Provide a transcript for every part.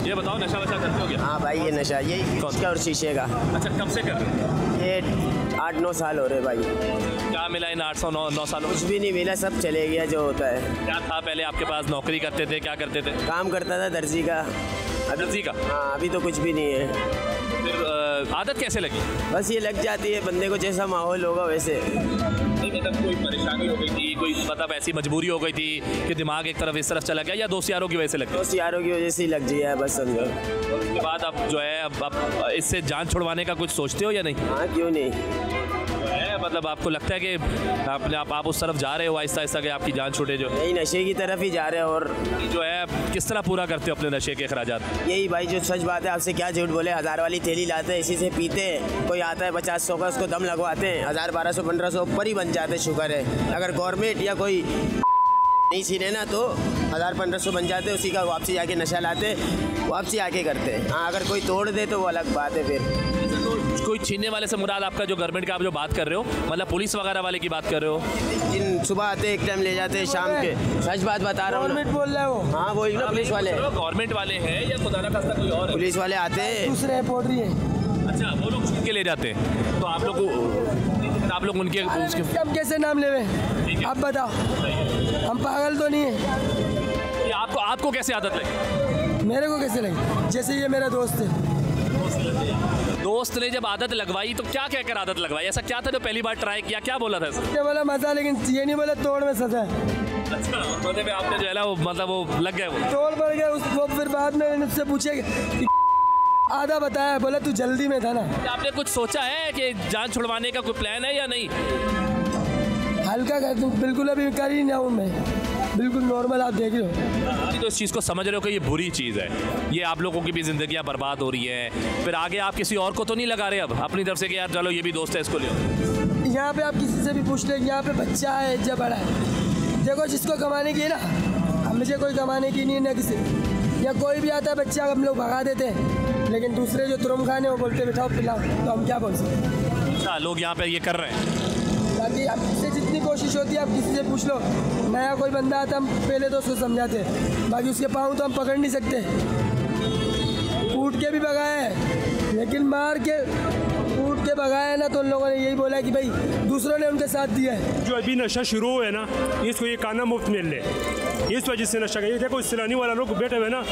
ये बताओ, नशा वशा करते हो क्या? हाँ भाई, ये नशा यही इसका और शीशे का। अच्छा, कब से कर रहे हो? ये 8-9 साल हो रहे भाई। क्या मिला इन 809 सालों में? कुछ भी नहीं मिला, सब चले गया जो होता है। क्या था पहले आपके पास? नौकरी करते थे, क्या करते थे? काम करता था दर्जी का। दर्जी का? हाँ, अभी तो कुछ भी नहीं है। फिर आदत कैसे लगी? बस ये लग जाती है बंदे को, जैसा माहौल होगा वैसे। नहीं मतलब कोई परेशानी हो गई थी, कोई मतलब ऐसी मजबूरी हो गई थी कि दिमाग एक तरफ इस तरफ चला गया, या दोस्त यारों की वजह से लग गया? दोस्त यारों की वजह से ही लग जी है बस, समझो। उसके बाद अब जो है अब इससे जान छुड़वाने का कुछ सोचते हो या नहीं? हाँ, क्यों नहीं। मतलब आपको लगता है कि आप उस तरफ जा रहे हो आहिस्ता आहिस्ता कि आपकी जान छूटे? जो यही नशे की तरफ ही जा रहे हैं। और जो है किस तरह पूरा करते हो अपने नशे के अखराजात? यही भाई, जो सच बात है, आपसे क्या झूठ बोले। 1000 वाली थैली लाते हैं, इसी से पीते हैं। कोई आता है 50-100 का, उसको दम लगवाते हैं। 1000, 1200, 1500 ऊपर ही बन जाते, शुक्र है। अगर गवर्नमेंट या कोई नहीं छीने ना तो 1000-1500 बन जाते, उसी का वापसी आके नशा लाते, वापसी आके करते हैं। हाँ, अगर कोई तोड़ दे तो वो अलग बात है। फिर कोई छीनने वाले से मुराद आपका जो गवर्नमेंट का आप जो बात कर रहे हो, मतलब पुलिस वगैरह वाले की बात कर रहे हो? जिन सुबह आते एक टाइम ले जाते हैं, शाम के। सच बात बता रहा हूँ। गवर्नमेंट बोल रहे हो? हाँ, वही ना, पुलिस वाले। गवर्नमेंट वाले हैं या खुदा ना खास्ता कोई और है? पुलिस वाले आते हैं, दूसरे पोटरी है। अच्छा, वो लोग छीन के ले जाते हैं, तो आप लोग उनके हम कैसे नाम लेवे? आप बताओ, हम पागल तो नहीं है? आपको कैसे आदत लगी? मेरे को कैसे लगी? जैसे ये मेरा दोस्त है। दोस्त ने जब आदत लगवाई तो क्या कहकर आदत लगवाई? ऐसा क्या था जो पहली बार ट्राई किया? क्या बोला था? क्या बोला? मजा, लेकिन ये नहीं बोला तोड़ में सजा है। अच्छा, बोलते पे आपने जो है ना वो मतलब वो लग गए, वो तोड़ पड़ गया उसको। फिर बाद में मुझसे पूछे कि आधा बताया, बोला तू जल्दी में था ना। आपने कुछ सोचा है कि जान छुड़वाने का कोई प्लान है या नहीं? हल्का कर दूं, बिल्कुल अभी कर ही ना हूँ मैं, बिल्कुल नॉर्मल। आप देख रहे हो तो इस चीज़ को समझ रहे हो कि ये बुरी चीज़ है, ये आप लोगों की भी ज़िंदगियाँ बर्बाद हो रही हैं। फिर आगे आप किसी और को तो नहीं लगा रहे अब अपनी तरफ से कि यार चलो ये भी दोस्त है, इसको ले? यहाँ पे आप किसी से भी पूछ लें, यहाँ पे बच्चा है या बड़ा है, देखो जिसको कमाने की है ना, मुझे कोई कमाने की नहीं है ना किसी, या कोई भी आता है बच्चा हम लोग भगा देते हैं। लेकिन दूसरे जो तुरम खाने वो बोलते बिठाओ पिलाओ, तो हम क्या बोल सकते? अच्छा, लोग यहाँ पे ये कर रहे हैं। बाकी आपसे जितनी कोशिश होती है आप किसी से पूछ लो, नया कोई बंदा आता हम पहले तो उसको समझाते हैं, बाकी उसके पाँव तो हम पकड़ नहीं सकते। कूट के भी भगाया है, लेकिन मार के कूट के भगाया है ना, तो उन लोगों ने यही बोला कि भाई दूसरों ने उनके साथ दिया है। जो अभी नशा शुरू हुआ है ना, इसको ये खाना मुफ्त मिल ले, इस वजह से नशा कर। ये देखो सिलानी वाला लोग बैठे हुए ना,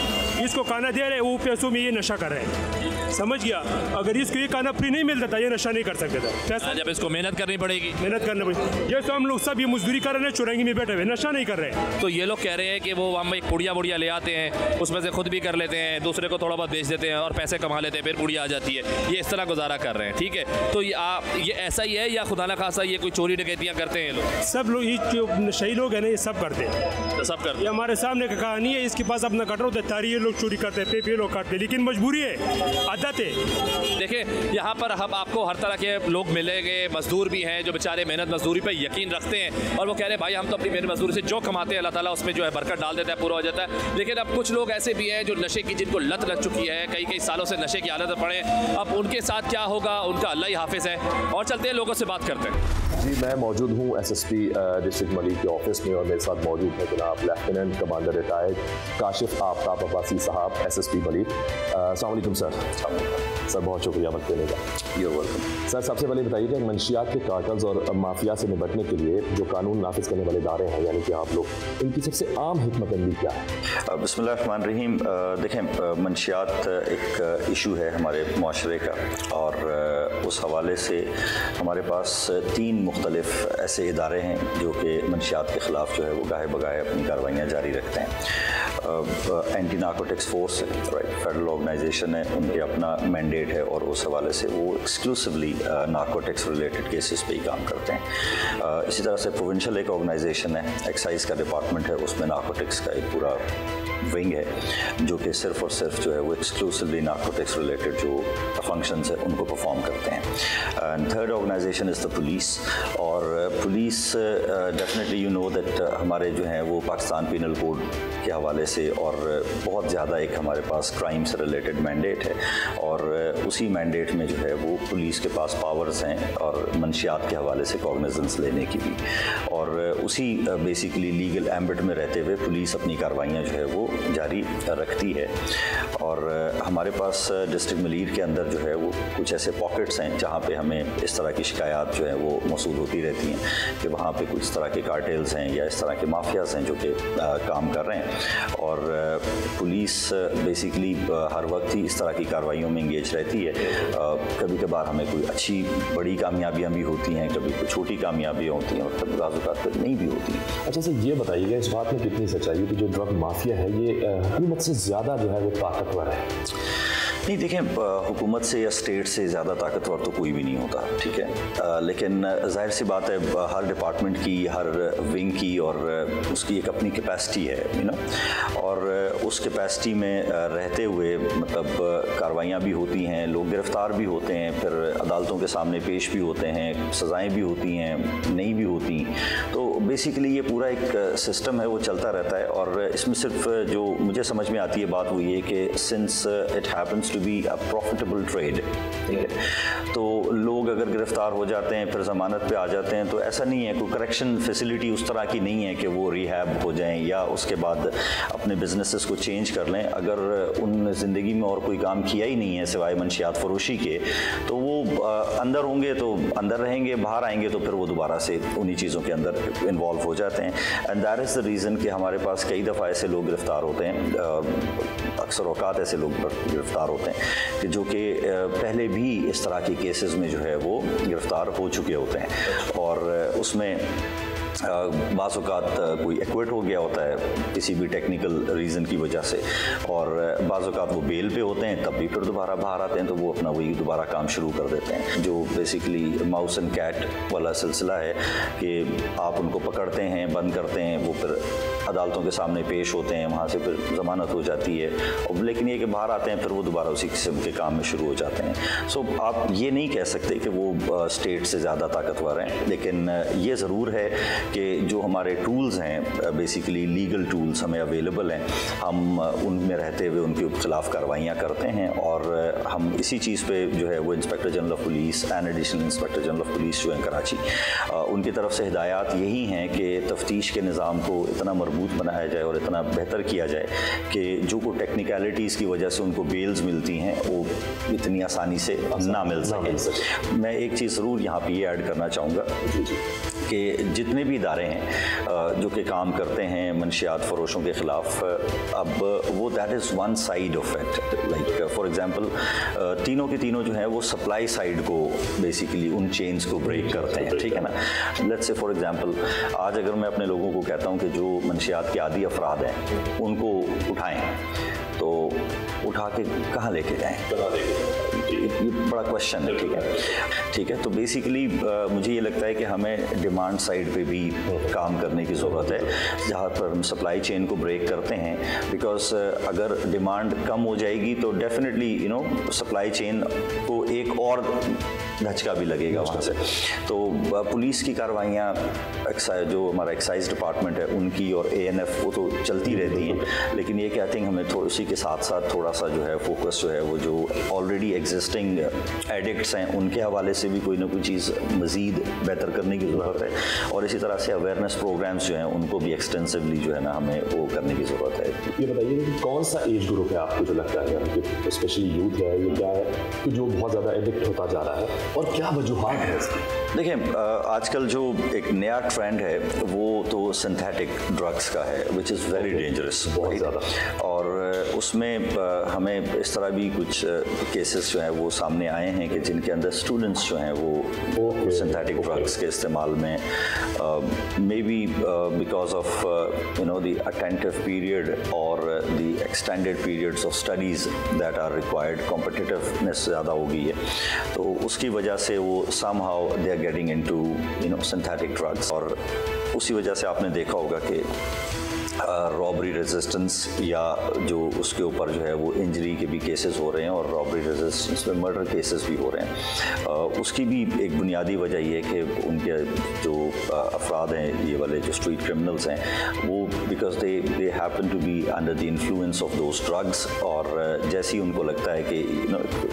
इसको खाना दे रहे, वो पैसों में ये नशा कर रहे हैं। समझ गया? अगर इसको ये खाना फ्री नहीं मिलता था, ये नशा नहीं कर सकता था। पैसा जब इसको मेहनत करनी पड़ेगी, मेहनत करना पड़ेगी। जैसे हम लोग सब ये मजदूरी कर रहे हैं, चुरंगी में बैठे हुए, नशा नहीं कर रहे। तो ये लोग कह रहे हैं कि वो हम एक पुड़िया ले आते हैं, उसमें से खुद भी कर लेते हैं, दूसरे को थोड़ा बहुत बेच देते हैं और पैसे कमा लेते हैं, फिर पुड़िया आ जाती है। ये इस तरह गुजारा कर रहे हैं, ठीक है? तो ये ऐसा ही है या खुदा ना खासा ये कोई चोरी डकैतियाँ करते हैं लोग? सब लोग ये जो नशई लोग हैं ना, ये सब करते हैं, सब करते हैं। ये हमारे सामने का कहानी है। इसके पास अपना कटर होता है, तारी ये लोग चोरी करते हैं, पे लोग काटते हैं, लेकिन मजबूरी है, आदत है। देखिए, यहाँ पर हम आपको हर तरह के लोग मिलेंगे, मजदूर भी हैं जो बेचारे मेहनत मजदूरी पे यकीन रखते हैं और वो कह रहे हैं भाई हम तो अपनी मेहनत मजदूरी से जो कमाते हैं अल्लाह ताला उसमें जो है बरकत डाल देता है, पूरा हो जाता है। लेकिन अब कुछ लोग ऐसे भी हैं जो नशे की, जिनको लत लग चुकी है, कई सालों से नशे की आदत पड़े, अब उनके साथ क्या होगा उनका अल्लाह ही हाफिज़ है। और चलते हैं, लोगों से बात करते हैं। जी, मैं मौजूद हूँ SSP डिस्ट्रिक्ट मलिक के ऑफिस में और मेरे साथ मौजूद है जनाब lieutenant commander retired Kashif Aftab Abbasi साहब, SSP मलिक। अस्सलाम वालेकुम सर। सर बहुत शुक्रिया वक्त देने का। यू वेलकम सर, सबसे पहले बताइए कि मंशियात के कार्टल्स और माफिया से निपटने के लिए जो कानून नाफिज करने वाले इदारे हैं, यानी कि आप लोग, इनकी सबसे आम हिकमत अमली क्या है? बिस्मिल्लाहिर्रहमानिर्रहीम। देखें, मंशियात एक इशू है हमारे माशरे का, और उस हवाले से हमारे पास 3 मुख्तलिफ ऐसे इदारे हैं जो कि मंशियात के ख़िलाफ़ जो है वो गाहे बगाहे अपनी कार्रवाइयाँ जारी रखते हैं। एंटी नार्कोटिक्स फोर्स है, राइट, फेडरल ऑर्गेनाइजेशन है, उनके अपना मैंडेट है और उस हवाले से वो एक्सक्लूसिवली नार्कोटिक्स रिलेटेड केसेस पे ही काम करते हैं। इसी तरह से प्रोविंशियल एक ऑर्गेनाइजेशन है, एक्साइज का डिपार्टमेंट है, उसमें नार्कोटिक्स का एक पूरा विंग है जो कि सिर्फ और सिर्फ जो है वो एक्सक्लूसिवली नार्कोटिक्स रिलेटेड जो फंक्शंस है उनको परफॉर्म करते हैं। And third organisation is the police, और police definitely you know that हमारे जो हैं वो पाकिस्तान पीनल कोड के हवाले से और बहुत ज़्यादा एक हमारे पास क्राइम से रिलेटेड मैंडेट है, और उसी मैंडेट में जो है वो पुलिस के पास पावर्स हैं और मंशियात के हवाले से कॉग्निजेंस लेने की भी, और उसी बेसिकली लीगल एम्बिट में रहते हुए पुलिस अपनी कार्रवाइयाँ जो है वो जारी रखती है। और हमारे पास डिस्ट्रिक्ट मलीर के अंदर जो है वो कुछ ऐसे पॉकेट्स हैं जहाँ पे हमें इस तरह की शिकायत जो है वो मौसूल होती रहती हैं कि वहाँ पे कुछ तरह के कार्टेल्स हैं या इस तरह के माफियाज़ हैं जो कि काम कर रहे हैं। और पुलिस बेसिकली हर वक्त ही इस तरह की कार्रवाइयों में इंगेज रहती है। कभी कभार हमें कोई अच्छी बड़ी कामयाबियाँ भी होती हैं, कभी कोई छोटी कामयाबियाँ होती हैं और कभी बाज़ नहीं भी होती। अच्छा सर, ये बताइएगा इस बात में कितनी सच्चाई है कि जो ड्रग माफिया है ये हुकूमत से ज़्यादा जो है वो ताकतवर है? नहीं, देखें, हुकूमत से या स्टेट से ज़्यादा ताकतवर तो कोई भी नहीं होता, ठीक है। लेकिन जाहिर सी बात है हर डिपार्टमेंट की, हर विंग की और उसकी एक अपनी कैपेसिटी है, और उस कैपेसिटी में रहते हुए मतलब कार्रवाइयाँ भी होती हैं, लोग गिरफ्तार भी होते हैं, फिर अदालतों के सामने पेश भी होते हैं, सज़ाएँ भी होती हैं, नहीं भी होती। तो बेसिकली ये पूरा एक सिस्टम है, वो चलता रहता है। और इसमें सिर्फ जो मुझे समझ में आती है बात वो ये कि since it happens to be a profitable trade, ठीक है, तो लोग अगर गिरफ्तार हो जाते हैं फिर ज़मानत पे आ जाते हैं, तो ऐसा नहीं है, कोई करेक्शन फैसिलिटी उस तरह की नहीं है कि वो रिहैब हो जाएं या उसके बाद अपने बिजनेसेस को चेंज कर लें। अगर उन ज़िंदगी में और कोई काम किया ही नहीं है सिवाय मंशियात फरोशी के, तो वो अंदर होंगे तो अंदर रहेंगे, बाहर आएंगे तो फिर वो दोबारा से उन्हीं चीज़ों के अंदर इन्वॉल्व हो जाते हैं। And that is the reason कि हमारे पास कई दफ़ा ऐसे लोग गिरफ्तार होते हैं, अक्सर औकात ऐसे लोग गिरफ्तार होते हैं कि जो कि पहले भी इस तरह के केसेस में जो है वो गिरफ्तार हो चुके होते हैं। और उसमें बाज़ औक़ात कोई एक्विट हो गया होता है किसी भी टेक्निकल रीज़न की वजह से, और बाज़ औक़ात वो बेल पे होते हैं, तब भी फिर दोबारा बाहर आते हैं तो वो अपना वही दोबारा काम शुरू कर देते हैं। जो बेसिकली माउस एंड कैट वाला सिलसिला है कि आप उनको पकड़ते हैं, बंद करते हैं, वो फिर अदालतों के सामने पेश होते हैं, वहाँ से फिर ज़मानत हो जाती है, और लेकिन ये कि बाहर आते हैं फिर वो दोबारा उसी किस्म के काम में शुरू हो जाते हैं। सो आप ये नहीं कह सकते कि वो स्टेट से ज़्यादा ताकतवर हैं, लेकिन ये ज़रूर है कि जो हमारे टूल्स हैं, बेसिकली लीगल टूल्स हमें अवेलेबल हैं, हम उनमें रहते हुए उनके खिलाफ कार्रवाइयाँ करते हैं। और हम इसी चीज़ पे जो है वो inspector general of police and additional inspector general of police जो हैं कराची, उनकी तरफ से हिदायत यही हैं कि तफ्तीश के निज़ाम को इतना मजबूत बनाया जाए और इतना बेहतर किया जाए कि जो को टेक्निकलिटीज़ की वजह से उनको बेल्स मिलती हैं वो इतनी आसानी से ना मिल सके। मैं एक चीज़ ज़रूर यहाँ पे ये ऐड करना चाहूँगा कि जितने भी इदारे हैं जो कि काम करते हैं मंशियात फरोशों के ख़िलाफ़, अब वो that is one side of it. Like for example तीनों के तीनों जो हैं वो सप्लाई साइड को बेसिकली उन चेन्स को ब्रेक करते हैं, ठीक है ना। लेट्स से फॉर एग्ज़ाम्पल आज अगर मैं अपने लोगों को कहता हूँ कि जो मंशियात के आदी अफराद हैं उनको उठाएँ, तो उठा के कहाँ लेके जाएँ, ये बड़ा क्वेश्चन है, ठीक है। तो बेसिकली मुझे ये लगता है कि हमें डिमांड साइड पे भी काम करने की ज़रूरत है, जहाँ पर हम सप्लाई चेन को ब्रेक करते हैं। बिकॉज अगर डिमांड कम हो जाएगी तो डेफिनेटली सप्लाई चेन को एक और धचका भी लगेगा वहाँ से। तो पुलिस की कार्रवाइयाँ, जो हमारा एक्साइज डिपार्टमेंट है उनकी और ANF वो तो चलती रहती हैं, लेकिन ये कहते हैं हमें उसी के साथ साथ थोड़ा सा जो है फोकस जो है वो जो ऑलरेडी एग्जिस्टिंग एडिक्ट्स हैं उनके हवाले से भी कोई ना कोई चीज़ मज़ीद बेहतर करने की ज़रूरत है। और इसी तरह से अवेयरनेस प्रोग्राम्स जो हैं उनको भी एक्सटेंसिवली जो है ना हमें वो करने की ज़रूरत है। ये बताइए कि कौन सा एज ग्रुप है आपको जो लगता है स्पेशली यूथ है, ये क्या है कि जो बहुत ज़्यादा एडिक्ट होता जा रहा है और क्या वजूहात है इसकी? देखिए, आजकल जो एक नया ट्रेंड है वो तो सिंथेटिक ड्रग्स का है, विच इज़ वेरी डेंजरस, बहुत ज़्यादा। और उसमें हमें इस तरह भी कुछ केसेस जो हैं वो सामने आए हैं कि जिनके अंदर स्टूडेंट्स जो हैं वो सिंथेटिक ड्रग्स के इस्तेमाल में may be because of the attentive period और the extended periods of studies that are required, competitiveness ज़्यादा हो गई है, तो उसकी वजह से वो somehow they are getting into synthetic drugs. और उसी वजह से आपने देखा होगा कि रॉबरी रेजिस्टेंस या जो उसके ऊपर जो है वो इंजरी के भी केसेस हो रहे हैं और रॉबरी रेजिस्टेंस में मर्डर केसेस भी हो रहे हैं। उसकी भी एक बुनियादी वजह ये है कि उनके जो अफराद हैं, ये वाले जो स्ट्रीट क्रिमिनल्स हैं, वो because they happen to be under the influence of those drugs, और जैसे ही उनको लगता है कि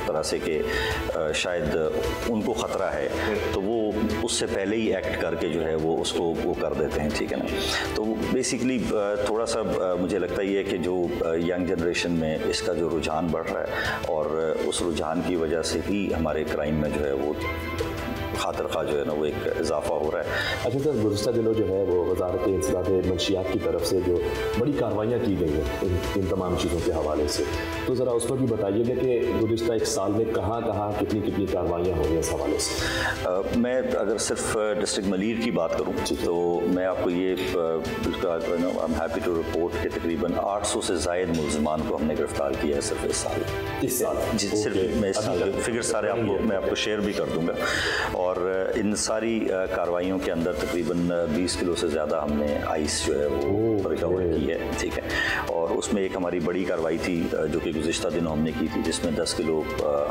तरह से कि शायद उनको ख़तरा है तो वो उससे पहले ही एक्ट करके जो है वो उसको वो कर देते हैं, ठीक है ना। तो बेसिकली थोड़ा सा मुझे लगता ही है कि जो यंग जनरेशन में इसका जो रुझान बढ़ रहा है और उस रुझान की वजह से ही हमारे क्राइम में जो है वो खातर खा जो है ना वो एक इजाफा हो रहा है। अच्छा सर, गुज़श्ता दिनों जो है वो वज़ारत इंसदाद मंशियात की तरफ से जो बड़ी कार्रवाइयाँ की गई हैं इन तमाम चीज़ों के हवाले से, तो ज़रा उस पर भी बताइएगा कि गुज़श्ता एक साल में कहाँ कहाँ कितनी कितनी कार्रवाइयाँ हो रही हैं इस हवाले से। मैं अगर सिर्फ डिस्ट्रिक्ट मलीर की बात करूँ तो मैं आपको ये I am happy to report कि तकरीबन 800 से ज़ायद मुल्ज़िमान को हमने गिरफ्तार किया है सिर्फ इस साल। जी सिर्फ मैं इस साल फिगर सारे मैं आपको शेयर भी कर दूँगा। और इन सारी कार्रवाइयों के अंदर तकरीबन 20 किलो से ज़्यादा हमने आइस जो है वो रिकवर की है, ठीक है। और उसमें एक हमारी बड़ी कार्रवाई थी जो कि गुज़िश्ता दिनों हमने की थी, जिसमें 10 किलो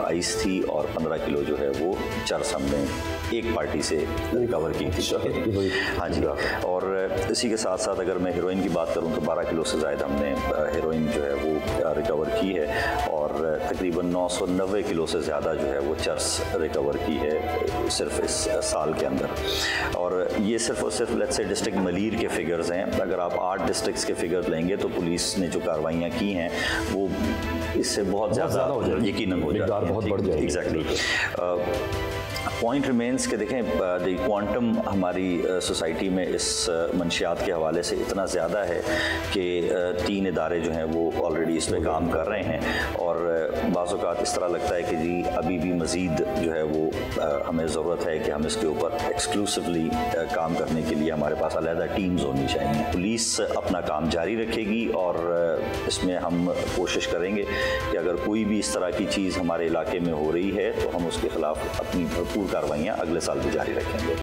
आइस थी और 15 किलो जो है वो चरस हमने एक पार्टी से रिकवर की थी। हाँ जी। और इसी के साथ साथ अगर मैं हेरोइन की बात करूँ तो 12 किलो से ज़्यादा हमने हेरोइन जो है वो रिकवर की है और तकरीबन 990 किलो से ज़्यादा जो है वो चरस रिकवर की है सिर्फ इस साल के अंदर। और ये सिर्फ और सिर्फ लेट्स से डिस्ट्रिक्ट मलीर के फिगर्स हैं। अगर आप 8 डिस्ट्रिक्ट्स के फिगर्स लेंगे तो पुलिस ने जो कार्रवाइयाँ की हैं वो इससे बहुत ज़्यादा यकीनन हो जाती है, बहुत बढ़ जाएगी। एग्जैक्टली। पॉइंट रिमेंस के देखें द क्वांटम हमारी सोसाइटी में इस मंशियात के हवाले से इतना ज़्यादा है कि 3 इदारे जो हैं वो ऑलरेडी इस पर काम कर रहे हैं और बाज़ औक़ात इस तरह लगता है कि जी अभी भी मज़ीद जो है वो हमें ज़रूरत है कि हम इसके ऊपर एक्सक्लूसिवली काम करने के लिए हमारे पास अलहदा टीम्स होनी चाहिए। पुलिस अपना काम जारी रखेगी और इसमें हम कोशिश करेंगे कि अगर कोई भी इस तरह की चीज़ हमारे इलाके में हो रही है तो हम उसके ख़िलाफ़ अपनी भरपूर कार्रवाइयाँ अगले साल भी जारी रखेंगे।